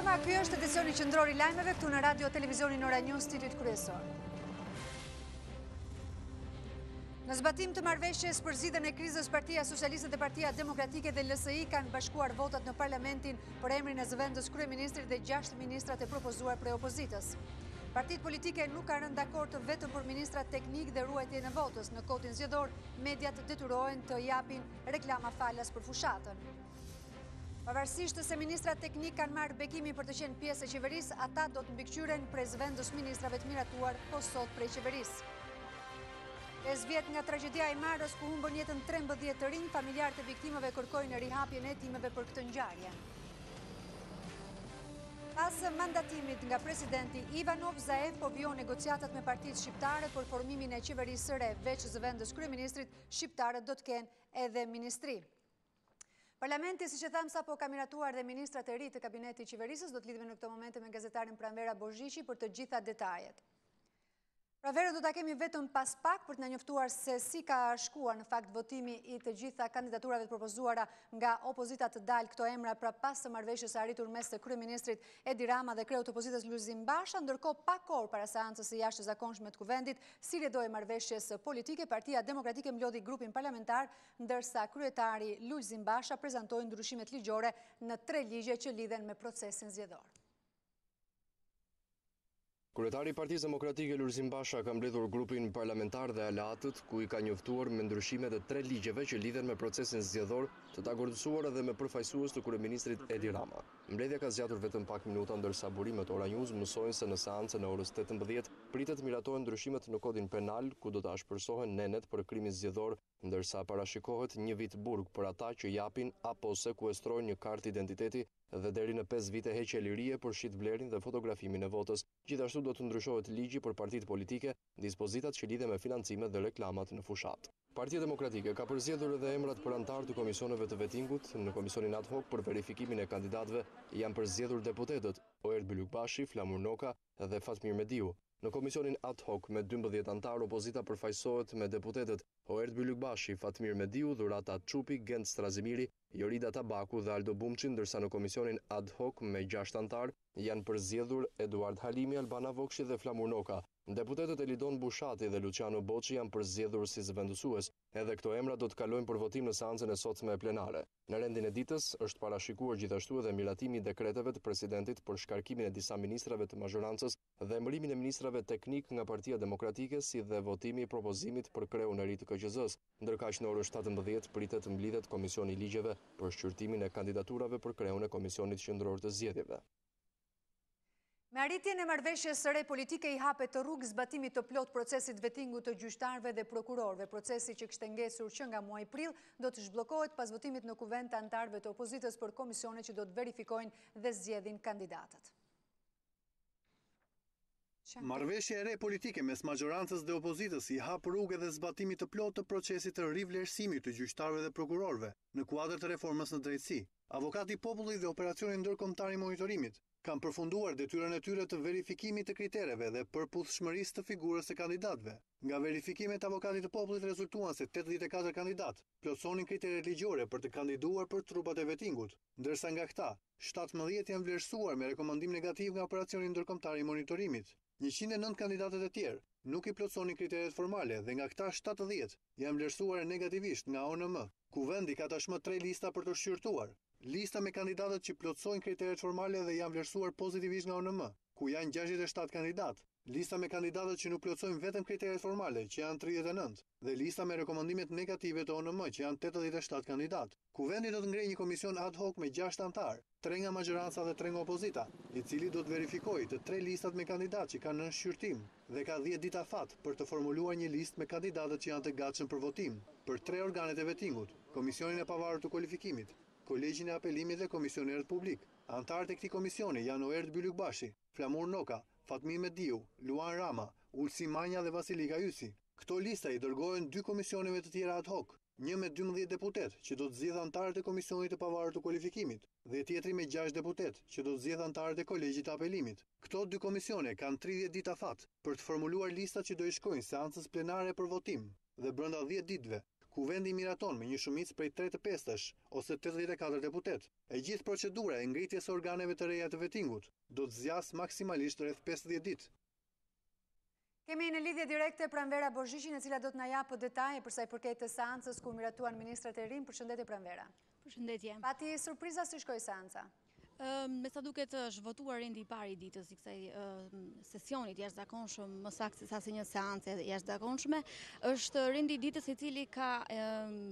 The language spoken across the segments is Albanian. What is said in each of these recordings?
mbrëma, ky është edicioni qendror i lajmeve këtu në Radio Televizionin Ora News, studiot kryesor. Në zbatim të marrëveshjes për zgjidhjen e krizës, Partia Socialiste dhe Partia Demokratike dhe LSI kanë bashkuar votat në parlamentin për emrin e zëvendës kryeministrit dhe 6 ministrat e propozuar prej opozitës. Partitë politike nuk kanë rënë dakord vetëm për ministrat teknik dhe ruajtjen e votës. Në kotin zgjedhor, mediat detyrohen të japin reklama falas për fushatën. Pavarësisht se ministrat teknik kanë marrë bekimin për të qenë pjesë e qeverisë, ata do të mbikëqyren prej zëvendës ministrave të miratuar po sot prej qeverisë. 5 vjet nga tragjedia e Marrës, ku humbën jetën 13 të rinj, familjarët e viktimave kërkojnë rihapjen e hetimeve për këtë ngjarje. Pas mandatimit nga presidenti Ivanov, Zaev po vijon negociatat me partitë shqiptare për formimin e qeverisë së re. Veç zëvendës kryeministrit, shqiptarët do të kenë edhe ministri. Parlamenti, siç e tham sapo, ka miratuar dhe ministrat e ri të kabinetit qeverisës. Do të lidhemi në këtë moment me gazetarin Pranvera Bozhiqi për të gjitha detajet. Pranverën do ta kemi vetëm pas pak për të na njoftuar se si ka shkuar në fakt votimi i të gjitha kandidaturave të propozuara nga opozita të dalë këto emra pra pas së marrëveshjes së arritur mes të kryeministrit Edi Rama dhe kreut të opozitës Lulzim Basha, ndërkohë pak orë para seancës së jashtëzakonshme të kuvendit, si redoi marrëveshjes politike, Partia Demokratike mlodhi grupin parlamentar, ndërsa kryetari Lulzim Basha prezantoi ndryshimet ligjore në 3 ligje që lidhen me procesin zgjedhor. Kryetari i Partisë Demokratike Lulzim Basha ka mbledhur grupin parlamentar dhe aleatët, ku i ka njoftuar me ndryshimet e 3 ligjeve që lidhen me procesin zgjedhor, të dakordsuar edhe me përfaqësues të kryeministrit Edi Rama. Mbledhja ka zgjatur vetëm pak minuta, ndërsa burimet Ora News mësojnë se në seancën e orës 18 pritet miratohen ndryshimet në kodin penal, ku do të ashpërsohen nenet për krimin zgjedhor, ndërsa parashikohet 1 vit burg për ata që japin apo sekuestrojnë një kartë identiteti dhe deri në 5 vite heqje lirie për shitblerin dhe fotografimin e votës. Gjithashtu do të ndryshohet ligji për partitë politike, dispozitat që lidhen me financimet dhe reklamat në fushat. Partia Demokratike ka përzgjedhur edhe emrat për anëtar të komisioneve të vetingut. Në komisionin ad hoc për verifikimin e kandidatëve janë përzgjedhur deputetët Oert Bylykbashi, Flamur Noka dhe Fatmir Mediu. Në komisionin ad hoc me 12 anëtar, opozita përfaqësohet me deputetët Oert Bylykbashi, Fatmir Mediu, Dhurata Çupi, Gent Strazimiri, Jorida Tabaku dhe Aldo Bumçi, ndërsa në komisionin ad hoc me 6 anëtar janë përzgjedhur Eduard Halimi, Albana Vokshi dhe Flamur Noka. Deputetët Elidon Bushati dhe Luciano Boçi janë përzgjedhur si zëvendësues. Edhe këto emra do të kalojnë për votim në seancën e sotme plenare. Në rendin e ditës është parashikuar gjithashtu edhe miratimi i dekreteve të presidentit për shkarkimin e disa ministrave të mazhorancës dhe emërimin e ministrave teknik nga Partia Demokratike, si dhe votimi i propozimit për kreun e ri të KQZ-s. Ndërkaq në orën 17 pritet mblidhet komisioni i ligjeve për shqyrtimin e kandidaturave për kreun e Komisionit Qendror të Zgjedhjeve. Me arritjen e marrëveshjes së re politike i hapet rrugë zbatimit të plot procesit vettingut të gjyqtarëve dhe prokurorëve. Procesi që kishte ngesur që nga muaji prill do të zhbllokohet pas votimit në kuvend të anëtarëve të opozitës për komisione që do të verifikojnë dhe zgjedhin kandidatët. Marrëveshja e re politike mes majorancës dhe opozitës i hap rrugë dhe zbatimit të plot të procesit të rivlerësimit të gjyqtarëve dhe prokurorëve në kuadër të reformës në drejtësi. Avokati i popullit dhe operacioni ndërkombëtar i monitorimit kanë përfunduar detyrën e tyre të verifikimit të kritereve dhe përputhshmërisë të figurës së kandidatëve. Nga verifikimet e avokatit të popullit rezultuan se 84 kandidat plotësonin kriteret ligjore për të kandiduar për trupat e vettingut, ndërsa nga këta 17 janë vlerësuar me rekomandim negativ nga operacioni ndërkombëtar i monitorimit. 109 kandidatët e tjerë nuk i plotësonin kriteret formale dhe nga këta 70 janë vlerësuar negativisht nga ONM. Kuvendi ka tashmë 3 lista për të shqyrtuar. Lista me kandidatët që plotësojnë kriteret formale dhe janë vlerësuar pozitivisht nga ONM, ku janë 67 kandidat. Lista me kandidatët që nuk plotësojnë vetëm kriteret formale, që janë 39, dhe lista me rekomandimet negative të ONM, që janë 87 kandidat. Kuvendi do të ngrejë një komision ad hoc me 6 anëtar, 3 nga majoranca dhe 3 nga opozita, i cili do të verifikojë të 3 listat me kandidat që kanë nën shqyrtim dhe ka 10 ditë afat për të formuluar një listë me kandidatët që janë të gatshëm për votim për 3 organet e vettingut, Komisionin e Pavarur të Kualifikimit, Kolegjin e Apelimit dhe Komisionerët Publik. Antarët e këtij komisioni janë Oert Bylykbashi, Flamur Noka, Fatmir Mediu, Luan Rama, Ulsi Manja dhe Vasilika Ysi. Këto lista i dërgohen 2 komisioneve të tjera ad hoc, një me 12 deputet që do të zgjedhë antarët e Komisionit të Pavarur të Kualifikimit dhe tjetri me 6 deputet që do të zgjedhë antarët e Kolegjit të Apelimit. Këto 2 komisione kanë 30 ditë afat për të formuluar listat që do i shkojnë seancës plenare për votim dhe brenda 10 ditëve ku vendi miraton me një shumicë prej 3/5 ose 84 deputet. E gjithë procedura e ngritjes së organeve të reja të vettingut do të zgjasë maksimalisht rreth 50 ditë. Kemi në lidhje direkte Pranvera Bozhiqin, e cila do të na japë detaje për sa i përket të seancës ku miratuan ministrat e rinj. Përshëndetje Pranvera. Përshëndetje. Pati surpriza si shkoi seanca? Me sa duket është votuar rendi i parë i ditës i kësaj sesionit jashtëzakonshëm, më saktë se një seancë jashtëzakonshme, është rendi i ditës i cili ka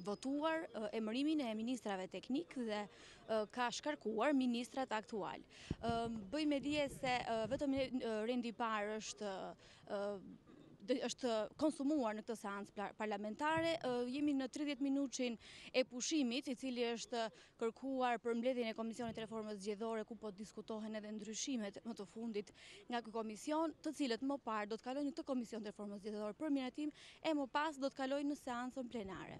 votuar emërimin e ministrave teknik dhe ka shkarkuar ministrat aktual. Bëj me dije se vetëm rendi i parë është konsumuar në këtë seancë parlamentare. Jemi në 30 minutin e pushimit, i cili është kërkuar për mbledhjen e Komisionit të Reformës Zgjedhore, ku po diskutohen edhe ndryshimet më të fundit nga ky komision, të cilët më parë do të kalojnë në këtë Komision të Reformës Zgjedhore për miratim e më pas do të kalojnë në seancën plenare.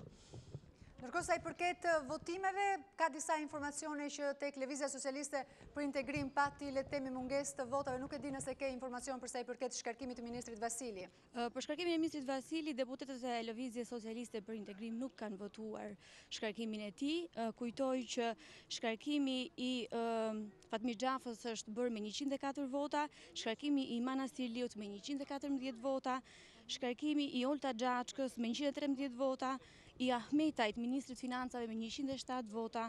Ndërkohë sa i përket votimeve, ka disa informacione që tek Lëvizja Socialiste për Integrim pati le të themi mungesë të votave. Nuk e di nëse ke informacion për sa i përket shkarkimit të ministrit Vasili. Për shkarkimin e ministrit Vasili, deputetët e Lëvizjes Socialiste për Integrim nuk kanë votuar shkarkimin e tij. Kujtoj që shkarkimi i Fatmir Xhafës është bërë me 104 vota, shkarkimi i Manastirliut me 114 vota, shkarkimi i Olta Xhaçkës me 113 vota, i Ahmetajt, ministrit financave me 107 vota,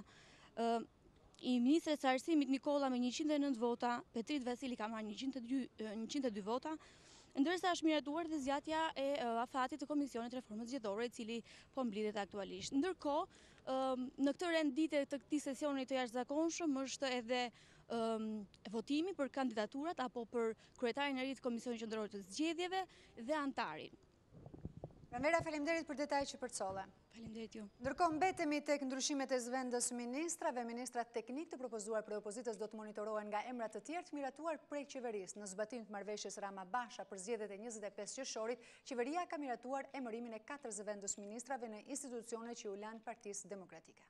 i ministrit së arsimit Nikola me 109 vota, Petrit Vasili ka marrë 102 vota, ndërsa është miratuar dhe zgjatja e afatit të Komisionit Reformës Zgjedhore, i cili po mblidhet aktualisht. Ndërkohë, në këtë rendite të këtij sesioni të jashtëzakonshëm është edhe votimi për kandidaturat apo për kryetarin e ri të Komisionit Qendror të Zgjedhjeve dhe antarin. Pranvera, faleminderit për detajet që përcolle. Faleminderit ju. Ndërkohë mbetemi tek ndryshimet e zëvendës ministrave. Ministrat teknik të propozuar për opozitës do të monitorohen nga emrat të tjerë të miratuar prej qeverisë. Në zbatim të marrëveshjes Rama-Basha për zgjedhjet e 25 qershorit, qeveria ka miratuar emërimin e 4 zëvendës ministrave në institucione që u lanë Partisë Demokratike.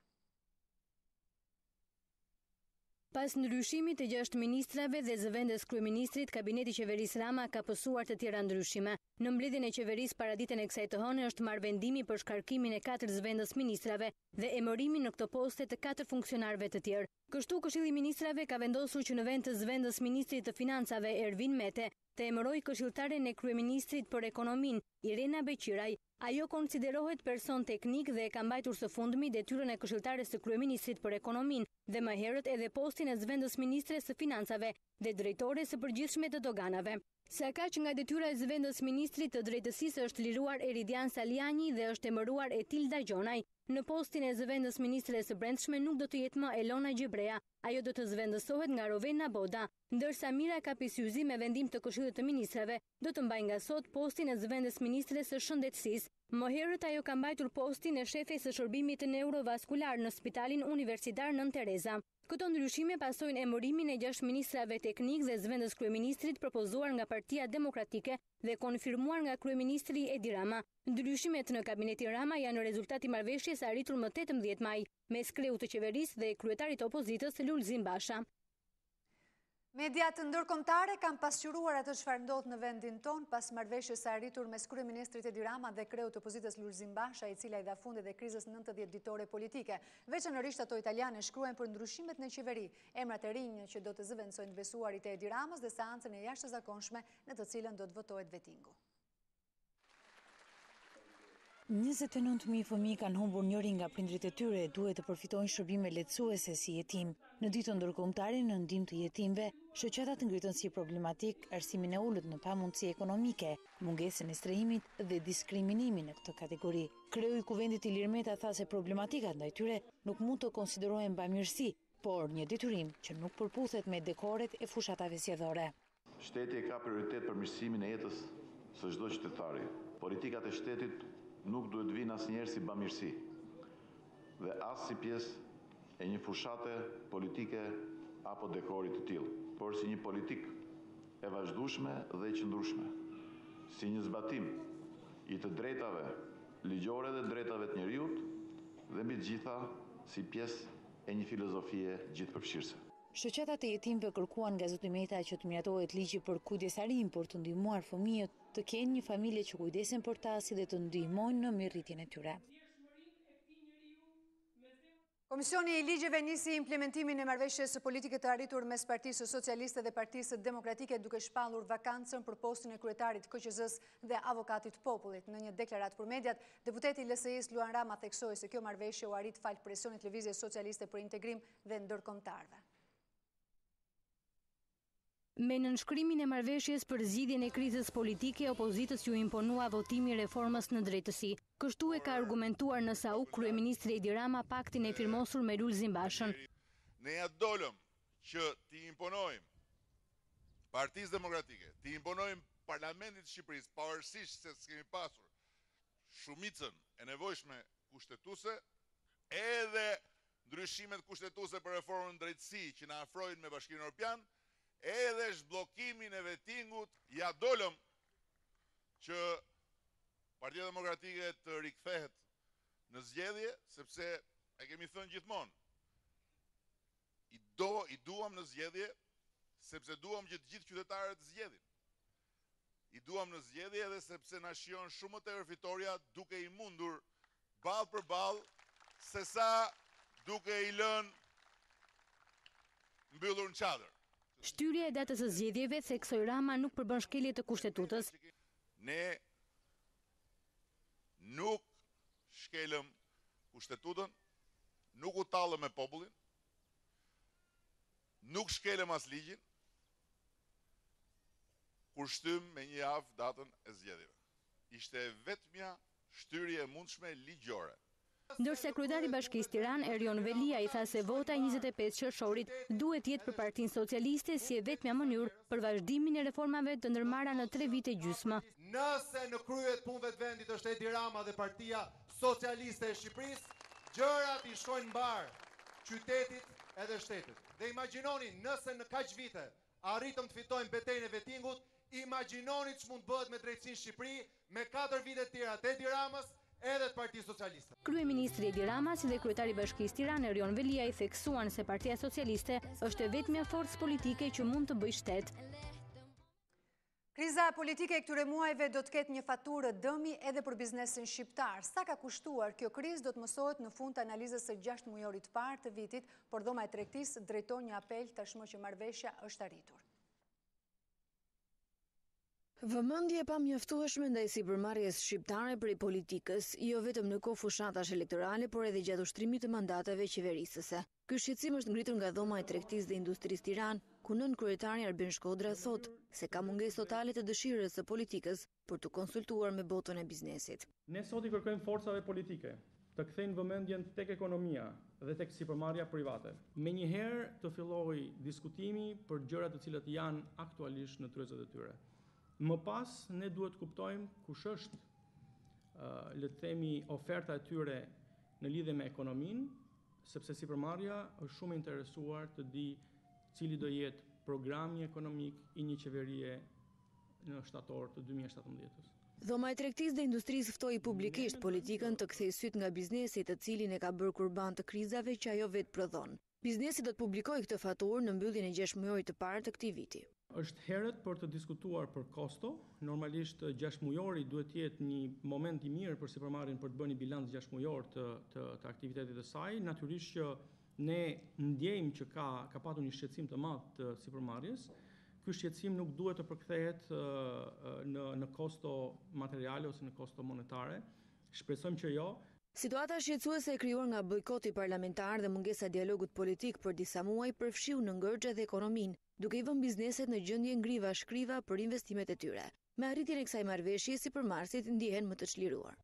Pas ndryshimit të 6 ministrave dhe zëvendës kryeministrit, kabineti qeverisë Rama ka pësuar të tjera ndryshime. Në mbledhjen e qeverisë para ditën e kësaj të hënë është marrë vendimi për shkarkimin e 4 zëvendës ministrave dhe emërimin në këto poste të 4 funksionarëve të tjerë. Kështu Këshilli i Ministrave ka vendosur që në vend të zëvendës ministrit të financave Ervin Mete të emërojë këshilltaren e kryeministrit për ekonominë Irena Beqiraj. Ajo konsiderohet person teknik dhe e ka mbajtur së fundmi detyrën e këshilltares së kryeministrit për ekonominë dhe më herët edhe postin e zëvendës ministres së financave dhe drejtore së përgjithshme të doganave. Sa kaq nga detyra e zëvendës ministrit të drejtësisë është liruar Eridian Saliani dhe është emëruar Etilda Gjonaj. Në postin e zëvendës ministres së brendshme nuk do të jetë më Elona Gjibrea, ajo do të zëvendësohet nga Rovena Boda, ndërsa Mira Kapisyzi me vendim të Këshillit të Ministrave do të mbajë nga sot postin e zëvendës ministres së shëndetësisë. Më herët ajo ka mbajtur postin e shefes së shërbimit neurovaskular në Spitalin Universitar Nën Tereza. Këto ndryshime pasojnë emërimin e 6 ministrave teknik dhe zëvendës kryeministrit propozuar nga Partia Demokratike dhe konfirmuar nga kryeministri Edi Rama. Ndryshimet në kabinetin Rama janë rezultati i marrëveshjes arritur më 18 maj mes kreut të qeverisë dhe kryetarit të opozitës Lulzim Basha. Mediat ndërkombëtare kanë pasqyruar atë çfarë ndodh në vendin ton pas marrëveshjes së arritur mes kryeministrit Edi Rama dhe kreut të opozitës Lulzim Basha, i cila i dha fundit dhe krizës 90 ditore politike. Veçanërisht ato italiane shkruajnë për ndryshimet në qeveri, emrat e rinj që do të zëvendësojnë besuarit e Edi Ramës dhe seancën e jashtëzakonshme në të cilën do të votohet vetingu. 29.000 fëmijë kanë humbur njëri nga prindrit e tyre e duhet të përfitojnë shërbime lehtësuese si jetim. Në ditën ndërkombëtare në ndihmë të jetimëve, shoqatat ngritën si problematik arsimin e ulët në pamundësi ekonomike, mungesën e strehimit dhe diskriminimin në këtë kategori. Kreu i Kuvendit Ilir Meta tha se problematikat ndaj tyre nuk mund të konsiderohen bamirësi, por një detyrim që nuk përputhet me dekoret e fushatave zgjedhore. Shteti ka prioritet për mirësimin e jetës së çdo qytetari. Politikat e shtetit nuk duhet vinë asnjëherë si bamirësi dhe as si pjesë e një fushate politike apo dekorit të tillë, por si një politikë e vazhdueshme dhe e qëndrueshme, si një zbatim i të drejtave ligjore dhe drejtave të njerëzit dhe mbi të gjitha si pjesë e një filozofie gjithëpërfshirëse. Shoqatat e jetimëve kërkuan nga Zoti Meta që të miratohet ligji për kujdesarim për të ndihmuar fëmijët të kenë një familje që kujdesen për ta si dhe të ndihmojnë në mirëritjen e tyre. Komisioni i ligjeve nisi implementimin e marrëveshjes politike të arritur mes Partisë Socialiste dhe Partisë Demokratike duke shpallur vakancën për postin e kryetarit KQZ-s dhe avokatit popullit. Në një deklaratë për mediat, deputeti LSI-s Luan Rama theksoi se kjo marrëveshje u arrit fal presionit Lëvizjes Socialiste për Integrim dhe ndërkombëtarëve. Me nënshkrimin e marrëveshjes për zgjidhjen e krizës politike, opozitës ju imponua votimi i reformës në drejtësi. Kështu e ka argumentuar në SAU kryeministri Edi Rama paktin e firmosur me Lulzim Bashën. Ne ja dolëm që t'i imponojmë Partisë Demokratike, t'i imponojmë Parlamentit të Shqipërisë, pavarësisht se s'kemi pasur shumicën e nevojshme kushtetuese, edhe ndryshimet kushtetuese për reformën në drejtësi që na afrojnë me Bashkimin Evropian, edhe zhbllokimin e vetingut, ja dolëm që Partia Demokratike të rikthehet në zgjedhje, sepse e kemi thënë gjithmonë, i duam në zgjedhje, sepse duam që të gjithë qytetarët të zgjedhin. I duam në zgjedhje edhe sepse na shijon shumë më tepër fitoria duke i mundur ballë për ballë, sesa duke i lënë mbyllur në çadër. Shtyrja e datës së zgjedhjeve theksoi Rama nuk përbën shkelje të kushtetutës. Ne nuk shkelëm kushtetutën, nuk u tallëm me popullin, nuk shkelëm as ligjin, kur shtym me një javë datën e zgjedhjeve. Ishte vetmja shtyrje e mundshme ligjore. Ndërsa kryetari i Bashkisë Tiranë, Erion Velia, i tha se vota e 25 qershorit duhet jetë për Partinë Socialiste si e vetmja mënyrë për vazhdimin e reformave të ndërmarra në 3 vite gjysmë. Nëse në kryet punëve të vendit është Edi Rama dhe Partia Socialiste e Shqipërisë, gjërat i shkojnë mbar qytetit edhe shtetit. Dhe imagjinoni nëse në kaq vite arritëm të fitojmë betejën e vetingut, imagjinoni ç'mund bëhet me drejtësinë në Shqipëri me 4 vite të tjera të Edi Ramës edhe të Partisë Socialiste. Kryeministri Edi Rama si dhe kryetari i Bashkisë Tiranë Erion Velia i theksuan se Partia Socialiste është e vetmja forcë politike që mund të bëjë shtet. Kriza politike e këtyre muajve do të ketë një faturë dëmi edhe për biznesin shqiptar. Sa ka kushtuar kjo krizë do të mësohet në fund të analizës së 6 mujorit parë të vitit, por dhoma e tregtisë drejton një apel tashmë që marrëveshja është arritur. Vëmendje pa mjaftueshme ndaj sipërmarrjes shqiptare prej politikës, jo vetëm në kohë fushatash elektorale, por edhe gjatë ushtrimit të mandateve qeverisëse. Ky shqetësim është ngritur nga dhoma e tregtisë dhe industrisë Tiranë, ku nën kryetari Arben Shkodra thotë se ka mungesë totale të dëshirës së politikës për të konsultuar me botën e biznesit. Ne sot i kërkojmë forcave politike të kthejnë vëmendjen tek ekonomia dhe tek sipërmarrja private. Menjëherë të fillojë diskutimi për gjërat të cilat janë aktualisht në tryezat e tyre. Më pas, ne duhet kuptojmë kush është, le të themi, oferta e tyre në lidhje me ekonominë, sepse sipërmarrja është shumë interesuar të di cili do jetë programi ekonomik i një qeverie në shtator të 2017-s. Dhoma e tregtisë dhe industrisë ftoi publikisht politikën të kthejë syt nga biznesi, të cilin e ka bërë kurban të krizave që ajo vetë prodhon. Biznesi do të publikojë këtë faturë në mbylljen e 6 mujorit të parë të këtij viti. Është herët për të diskutuar për kosto. Normalisht 6 mujori duhet të jetë një moment i mirë për sipërmarrjen për të bërë një bilanc 6 mujor të aktivitetit të saj. Natyrisht që ne ndjejmë që ka patur një shqetësim të madh të sipërmarrjes. Ky shqetësim nuk duhet të përkthehet në kosto materiale ose në kosto monetare. Shpresojmë që jo. Situata shqetësuese e krijuar nga bojkoti parlamentar dhe mungesa e dialogut politik për disa muaj përfshiu në ngërxhe dhe ekonominë, duke i vënë bizneset në gjendje ngriva shkriva për investimet e tyre. Me arritjen e kësaj marrëveshje, sipërmarrësit ndihen më të çliruar.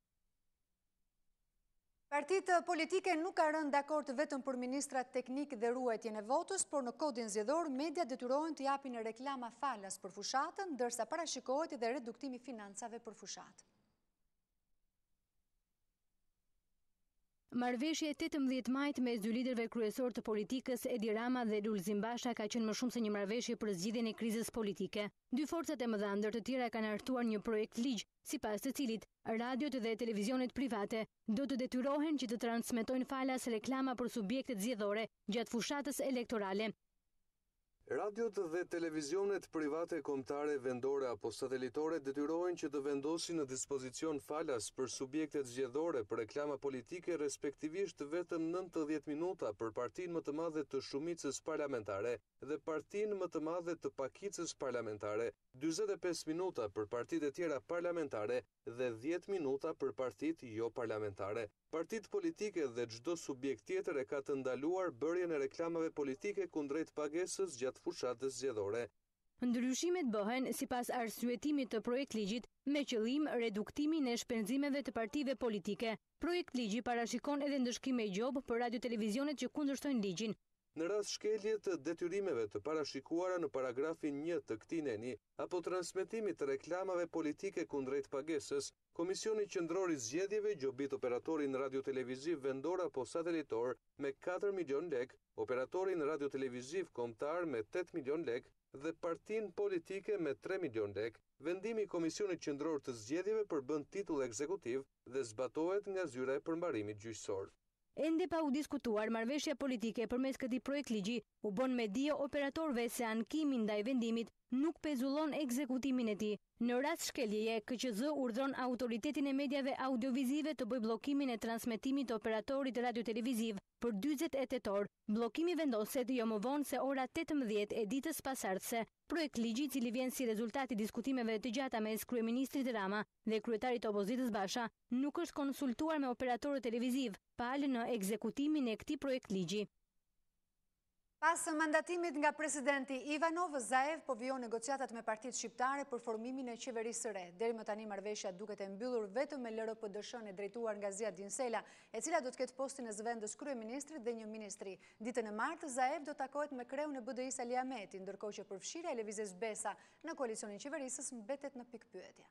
Partitë politike nuk ka rënë dakord vetëm për ministrat teknik dhe ruajtjen e votës, por në kodin zgjedhor media detyrohen të japin reklama falas për fushatën, ndërsa parashikohet edhe reduktimi i financave për fushatë. Marrëveshja e 18 majit mes dy liderëve kryesor të politikës Edi Rama dhe Lulzim Basha ka qenë më shumë se një marrëveshje për zgjidhjen e krizës politike. Dy forcat e mëdha ndër të tjera kanë hartuar një projekt ligj, sipas të cilit radiot dhe televizionet private do të detyrohen që të transmetojnë falas reklama për subjektet zgjedhore gjatë fushatës elektorale. Radiot dhe televizionet private kombëtare, vendore apo satelitore detyrohen që të vendosin në dispozicion falas për subjektet zgjedhore për reklama politike respektivisht vetëm 90 minuta për partinë më të madhe të shumicës parlamentare dhe partinë më të madhe të pakicës parlamentare, 45 minuta për partitë e tjera parlamentare dhe 10 minuta për partitë jo parlamentare. Partitë politike dhe çdo subjekt tjetër e ka të ndaluar bërjen e reklamave politike kundrejt pagesës gjatë fushatës zgjedhore. Ndryshimet bëhen sipas arsyetimit të projektligjit me qëllim reduktimin e shpenzimeve të partive politike. Projektligji parashikon edhe ndëshkime gjob për radio-televizionet që kundërshtojnë ligjin. Në rast shkelje të detyrimeve të parashikuara në paragrafin 1 të këtij neni apo transmetimit të reklamave politike kundrejt pagesës, Komisioni Qendror i Zgjedhjeve gjobit operatorin radio-televiziv vendor apo satelitor me 4 milion lek, operatorin radio-televiziv kombëtar me 8 milion lek dhe partinë politike me 3 milion lek. Vendimi i Komisionit Qendror të Zgjedhjeve përbën titull ekzekutiv dhe zbatohet nga zyra e përmbarimit gjyqësor. Ende pa u diskutuar marrëveshja politike përmes këtij projektligji, u bën me dije operatorëve se ankimi ndaj vendimit nuk pezullon ekzekutimin e tij. Në rast shkeljeje, KQZ urdhron Autoritetin e Mediave Audiovizive të bëjë bllokimin e transmetimit të operatorit radio-televiziv për 48 tetor. Bllokimi vendoset jo më vonë se ora 18 e ditës pasardhëse. Projektligji, i cili vjen si rezultat i diskutimeve të gjata mes kryeministrit Rama dhe kryetarit të opozitës Basha, nuk është konsultuar me operatorët televiziv, palë në ekzekutimin e këtij projektligji. Pas mandatimit nga presidenti Ivanov, Zaev po vijon negociatat me partitë shqiptare për formimin e qeverisë së re. Deri më tani marrëveshja duket e mbyllur vetëm me LRPDSH-n e drejtuar nga Zia Dinsela, e cila do të ketë postin e zëvendës kryeministrit dhe një ministri. Ditën e martë, Zaev do takohet me kreun e BDI-s Ali Ahmeti, ndërkohë që përfshirja e lëvizjes Besa në koalicionin qeverisës mbetet në pikpyetje.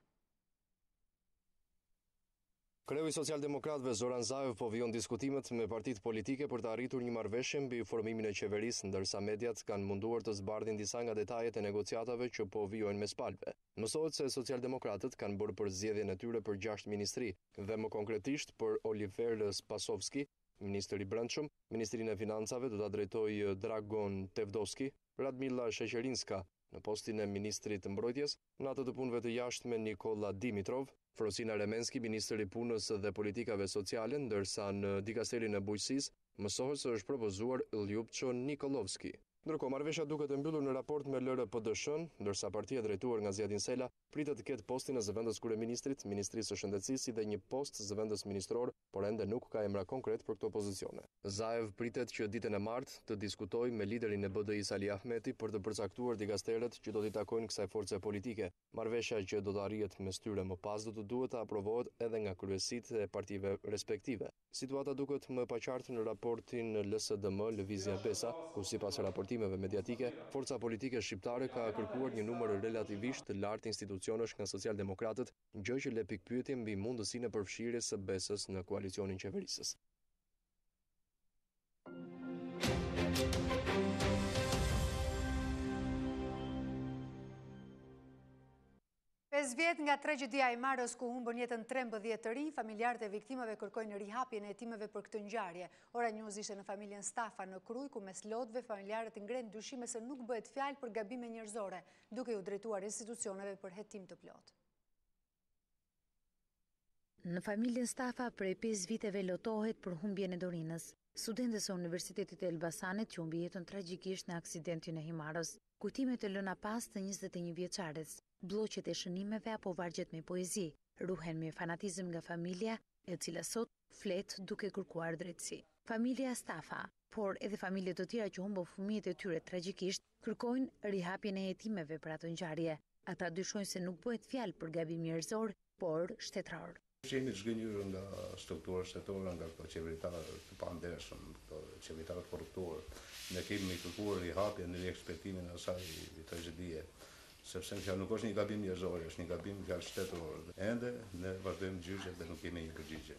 Kreu i Socialdemokratëve Zoran Zaev po vijon diskutimet me partitë politike për të arritur një marrëveshje mbi formimin e qeverisë, ndërsa mediat kanë munduar të zbardhin disa nga detajet e negociatave që po vijojnë mes palëve. Mësohet se socialdemokratët kanë bërë përzgjedhjen e tyre për 6 ministri dhe më konkretisht për Oliver Spasovski, ministri i Brendshëm, Ministrinë e Financave do ta drejtojë Dragon Tevdoski, Radmila Sheqerinska në postin e ministrit të mbrojtjes, në atë të punëve të jashtme Nikola Dimitrov, Frosina Remenski, ministri i punës dhe politikave sociale, ndërsa në dikasterin e bujqësisë mësohet se është propozuar Ljupço Nikolovski. Ndërkohë, marrëveshja duket e mbyllur në raport me LRPDSH-n, ndërsa partia drejtuar nga Zia Dinsela pritet të ketë postin e zëvendës kryeministrit, ministrisë së shëndetësisë si dhe një post zëvendës ministror, por ende nuk ka emra konkret për këto pozicione. Zaev pritet që ditën e martë të diskutojë me liderin e BDI-s Ali Ahmeti për të përcaktuar dikasteret që do t'i takojnë kësaj force politike. Marrëveshja që do të arrihet mes tyre më pas do të duhet të aprovohet edhe nga kryesitë e partive respektive. Situata duket më e paqartë në raportin LSDM Lëvizja Besa, ku sipas raportimeve mediatike, forca politike shqiptare ka kërkuar një numër relativisht të lartë institucionesh nga socialdemokratët, gjë që le pikpyetje mbi mundësinë e përfshirjes së Besës në koalicionin qeverisës. Vjet nga tragjedia e Marës ku humbën jetën 13 të rinj, familjarët e viktimave kërkojnë rihapjen e hetimeve për këtë ngjarje. Ora News ishte në familjen Stafa në Krujë, ku mes lotëve familjarët ngrenë dyshime se nuk bëhet fjalë për gabime njerëzore, duke u drejtuar institucioneve për hetim të plotë. Në familjen Stafa prej 5 viteve lotohet për humbjen e Dorinës, studentes e Universitetit e Elbasanit që humbi jetën tragjikisht në aksidentin e Himarës. Kujtimet e lëna pas të 21 vjeçares, bloqet e shënimeve apo vargjet me poezi, ruhen me fanatizëm nga familja, e cila sot flet duke kërkuar drejtësi. Familja Stafa, por edhe familje të tjera që humbën fëmijët e tyre tragjikisht, kërkojnë rihapjen e hetimeve për atë ngjarje. Ata dyshojnë se nuk bëhet fjalë për gabim njerëzor, por shtetëror. Jemi të zgënjur nga strukturë shtetore, nga këto qeveritarë të pandershëm, këto qeveritarë korruptorë. Ne kemi kërkuar rihapjen në ekspertimin e asaj tragjedie, sepse kjo nuk është një gabim njerëzor, është një gabim fjalë shtetëror. Ende ne vazhdojmë gjyqjet dhe nuk kemi një përgjigje.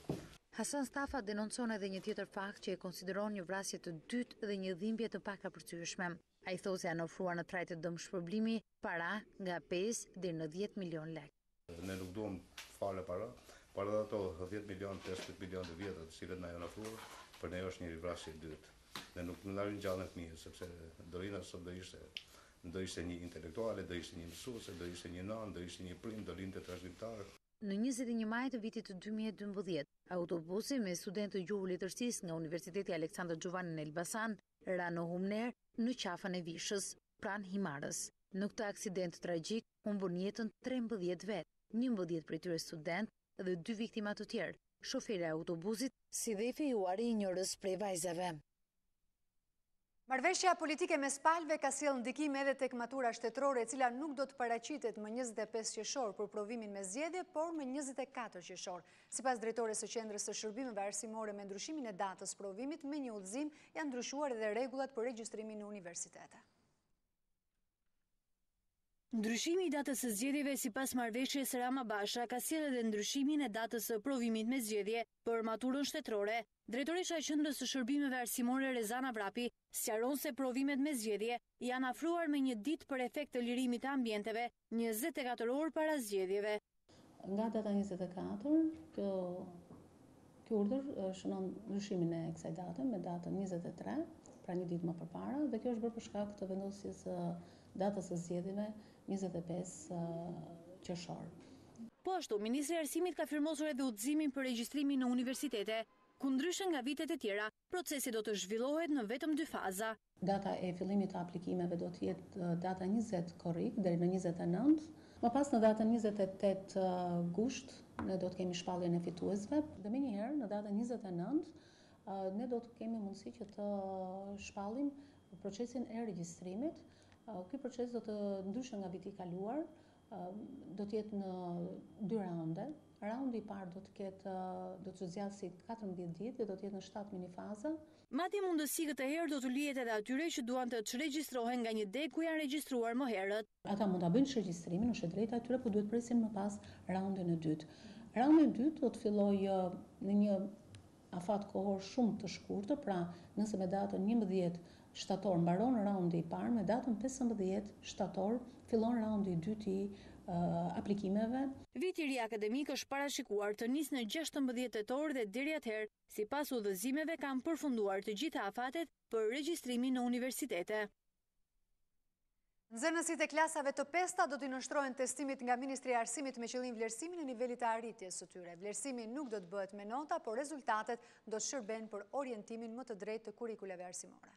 Hasan Stafa denoncon edhe një tjetër fakt që e konsideron një vrasje të dytë dhe një dhimbje të pakapërcyeshme. Ai thotë se janë ofruar në trajtë dëmshpërblimi para nga 5 deri në 10 milion lek. Ne nuk duam fare para dhe ato 10 milion, 15 milion të vjetra të cilët na janë ofruar, për ne është një vrasje e dytë. dhe nuk në largin gjallën fëmijës, sepse Dorina sot do ishte një intelektuale, do ishte një mësuese, do ishte një nan, do ishte një prim, do lindte trashëgimtar. Në 21 maj të vitit 2012, autobusi me studentë gjuhë letërsisë nga Universiteti Aleksandër Xhuvani në Elbasan ra në Humner në qafën e Vishës, pranë Himarës. Në këtë aksident tragjik humbën jetën 13 vet, 11 prej tyre student dhe 2 viktima të tjerë. Shoferi i autobusit si dhe i fejuari i njërës prej vajzave. Marrëveshja politike mes palëve ka sjellë ndikim edhe tek matura shtetërore, e cila nuk do të paraqitet më 25 qershor për provimin me zgjedhje, por më 24 qershor. Sipas drejtores së qendrës së shërbimeve arsimore, me ndryshimin e datës provimit me një udhëzim janë ndryshuar edhe rregullat për regjistrimin në universitete. Ndryshimi i datës së zgjedhjeve sipas marrëveshjes Rama-Basha ka sjellë edhe ndryshimin e datës së provimit me zgjedhje për maturën shtetërore. Drejtoresha e qendrës së shërbimeve arsimore Rezana Vrapi sqaron se provimet me zgjedhje janë afruar me një ditë për efekt të lirimit të ambienteve 24 orë para zgjedhjeve. Nga data 24, kjo urdhër shënon ndryshimin e kësaj date me datën 23, pra një ditë më përpara, dhe kjo është bërë për shkak të vendosjes së datës së zgjedhjeve 25 qershor. Po ashtu, Ministri i Arsimit ka firmosur edhe udhëzimin për regjistrimin në universitete, ku ndryshe nga vitet e tjera, procesi do të zhvillohet në vetëm 2 faza. Data e fillimit të aplikimeve do të jetë data 20 korrik deri në 29, më pas në datën 28 gusht ne do të kemi shpalljen e fituesve dhe menjëherë në datën 29 ne do të kemi mundësi që të shpallim procesin e regjistrimit. Ky proces do të ndryshe nga viti i kaluar, do të jetë në 2 raunde. Raundi i parë do të zgjasë 14 ditë dhe do të jetë në 7 minifaza. Madje mundësi këtë herë do të lihet edhe atyre që duan të çregjistrohen nga një deg ku janë regjistruar më herët. Ata mund ta bëjnë regjistrimin, është e drejtë atyre, por duhet presin më pas raundin e dytë. Raundi i dytë do të fillojë në një afat kohor shumë të shkurtër, pra nëse me datën 11 shtator mbaron raundi i parë, me datën 15 shtator fillon raundi i dytë i aplikimeve. Viti i ri akademik është parashikuar të nisë në 16 tetor dhe deri atëherë, sipas udhëzimeve, kanë përfunduar të gjitha afatet për regjistrimin në universitete. Nxënësit e klasave të pesta do t'i nënshtrohen testimit nga Ministri i Arsimit me qëllim vlerësimin e nivelit të arritjes së tyre. Vlerësimi nuk do të bëhet me nota, por rezultatet do të shërben për orientimin më të drejtë të kurikuleve arsimore.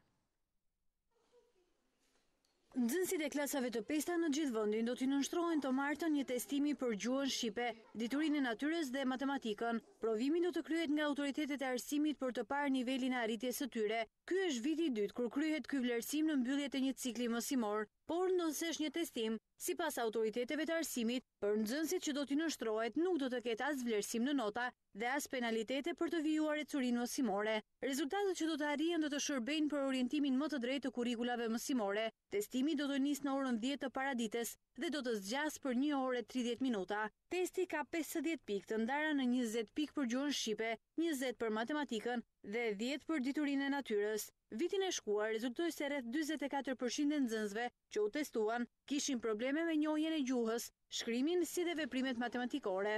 Nxënësit e klasave të pesta në gjithë vendin do t'i nënshtrohen të martën një testimi për gjuhën shqipe, diturinë e natyrës dhe matematikën. Provimi do të kryhet nga autoritetet e arsimit për të parë nivelin e arritjes së tyre. Ky është viti i dytë kur kryhet ky vlerësim në mbyllje të një cikli mësimor, por ndonse është një testim, sipas autoriteteve të arsimit, për nxënësit që do t'i nënshtrohet nuk do të ketë as vlerësim në nota dhe as penalitete për të vijuar ecurinë mësimore. Rezultatet që do të arrihen do të shërbejnë për orientimin më të drejtë të kurikulave mësimore. Testimi do të nisë në orën 10 të paradites dhe do të zgjasë për 1 orë e 30 minuta. Testi ka 50 pikë të ndara në 20 pikë për gjuhën shqipe, 20 për matematikën dhe 10 për diturinë e natyrës. Vitin e shkuar rezultoi se rreth 44% e nxënësve që u testuan kishin probleme me njohjen e gjuhës, shkrimin si dhe veprimet matematikore.